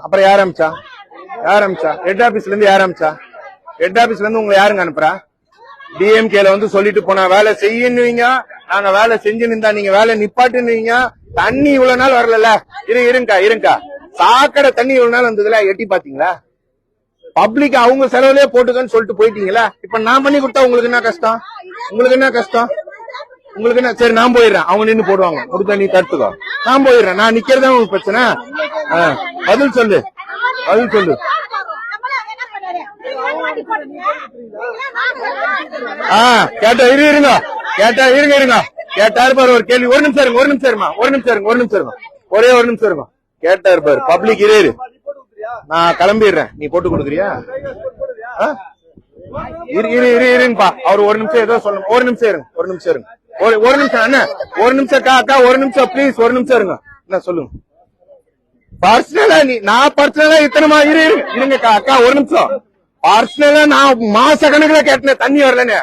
அப்புறம் யார் அமிச்சா ஹெட் ஆபீஸ்ல இருந்து யார் அமிச்சா? ஹெட் ஆபீஸ்ல இருந்து உங்களை யாருங்க அனுப்புறா? டிஎம்கேல வந்து சொல்லிட்டு போனா வேலை செய்யணுவீங்க, நாங்க வேலை செஞ்சுன்னு நீங்க வேலை நிப்பாட்டுவீங்க. தண்ணி இவ்வளவு நாள் வரல. இருங்கா சாக்கடை தண்ணி இவ்வளவு நாள் வந்ததுல எட்டி பாத்தீங்களா? பப்ளிக் அவங்க செலவுலயே போட்டுக்கன்னு சொல்லிட்டு போயிட்டீங்களா? இப்ப நான் பண்ணி கொடுத்தா உங்களுக்கு என்ன கஷ்டம்? உங்களுக்கு என்ன? சரி நான் போயிடுறேன், அவங்க நின்று போடுவாங்க, கொடுத்தா நீ தடுத்துக்கோ. நான் போயிடுறேன், நான் நிக்கிறதா உங்களுக்கு பிரச்சனை? பதில் சொல்லு. கேட்டா இருங்க கேட்டாரு பாரு ஒரு கேள்வி. ஒரு நிமிஷம் இருங்க ஒரே ஒரு நிமிஷம் இருங்க. கேட்டாரு பாரு பப்ளிக் இரு, நான் கிளம்பிடுறேன், நீ போட்டு கொடுக்குறியா? இருப்பா, அவர் ஒரு நிமிஷம் ஏதோ சொல்லணும். ஒரு நிமிஷம் இருங்க அண்ணா, ஒரு நிமிஷம் அக்கா, ஒரு நிமிஷம் பிளீஸ், ஒரு நிமிஷம் இருங்க. என்ன சொல்லுங்க? பர்சனலா நான் பர்சனலா இத்தனை இருங்க அக்கா, ஒரு நிமிஷம். பர்சனலா நான் மாச கணக்குல கேட்டேன், தண்ணி வரலன்னு.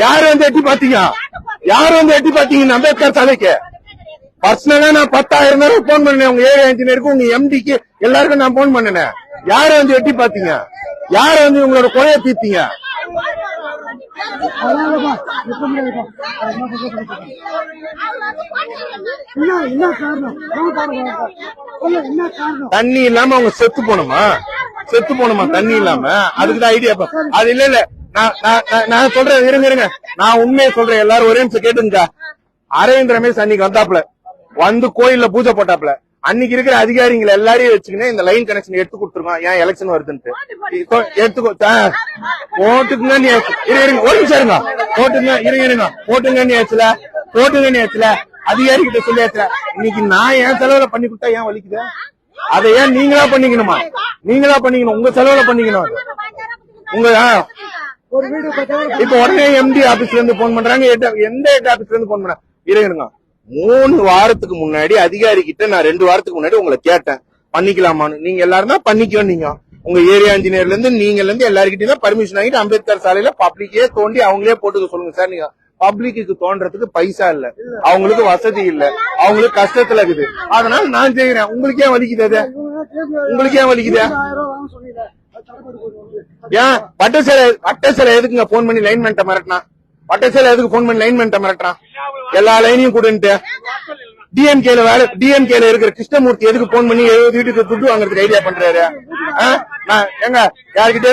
யாரு வந்து எட்டி பாத்தீங்க அம்பேத்கர் சாலைக்கு? பர்சனலா நான் 10,000 பேருக்கு போன் பண்ணேன், உங்க ஏரியா இன்ஜினியருக்கு, உங்க எம்டிக்கு, எல்லாருக்கும் நான் போன் பண்ணினேன். யாரு வந்து எட்டி பாத்தீங்க? யாரு வந்து உங்களோட கொலையை தீர்த்தீங்க? தண்ணி இல்லாம அவங்க செத்து போனோமா தண்ணி இல்லாம? அதுக்குதான் ஐடியா. அது இல்ல நான் சொல்றேன், இருங்க நான் உண்மையை சொல்றேன். எல்லாரும் ஒரே நிமிஷம் கேட்டுங்க. அரவிந்த் ரமேஷ் அன்னைக்கு வந்தாப்ல, வந்து கோயில்ல பூஜை போட்டாப்ல. அன்னைக்கு இருக்கிற அதிகாரிகளை எல்லாரையும் வச்சுக்கினே இந்த லைன் கனெக்ஷன் எடுத்து கொடுத்துருக்கோம். ஏன் எலெக்ஷன் வருதுன்ட்டு எடுத்துக்கோ, போட்டுக்குங்க. நீ இருங்க, ஒரு நிமிஷம் இருங்க, போட்டுங்க நீ ஆச்சுல அதிகாரி கிட்ட சொல்லி ஆச்சுல. இன்னைக்கு நான் என் செலவுல பண்ணி கொடுத்தா ஏன் வலிக்குது? அதை ஏன் நீங்களா பண்ணிக்கணுமா? உங்க செலவுல பண்ணிக்கணும். இப்ப உடனே எம்டி ஆபீஸ்ல இருந்து போன் பண்றாங்க. எந்த ஹெட் ஆபீஸ்ல இருந்து போன் பண்றாங்க? இருங்க, 3 வாரத்துக்கு முன்னாடி அதிகாரி கிட்ட நான் 2 வாரத்துக்கு முன்னாடி உங்களை கேட்டேன், பண்ணிக்கலாமான்னு. நீங்க எல்லாரும் தான் பண்ணிக்கோ. நீங்க உங்க ஏரியா இன்ஜினியர்ல இருந்து எல்லாருக்கிட்டையும் பர்மிஷன் வாங்கிட்டு அம்பேத்கர் சாலையில பப்ளிக்கே தோண்டி அவங்களே போட்டுக்க சொல்லுங்க சார். நீங்க பப்ளிக்கு தோன்றதுக்கு பைசா இல்ல, அவங்களுக்கு வசதி இல்ல, அவங்களுக்கு கஷ்டத்துல இருக்குது. அதனால நான் செய்யறேன். உங்களுக்கு ஏன் வலிக்குது? ஏன் பட்டசேலை எதுக்குங்க போன் பண்ணி லைன்மென்ட்ட மிரட்டினா? எல்லா லைனையும் கொடுன்ட்டு டிஎம்கேல இருக்கிற கிருஷ்ணமூர்த்தி எதுக்கு போன் பண்ணி 70 வீட்டுக்கு துட்டு வாங்குறதுக்கு ஐடியா பண்றாரு? யாருக்கிட்டே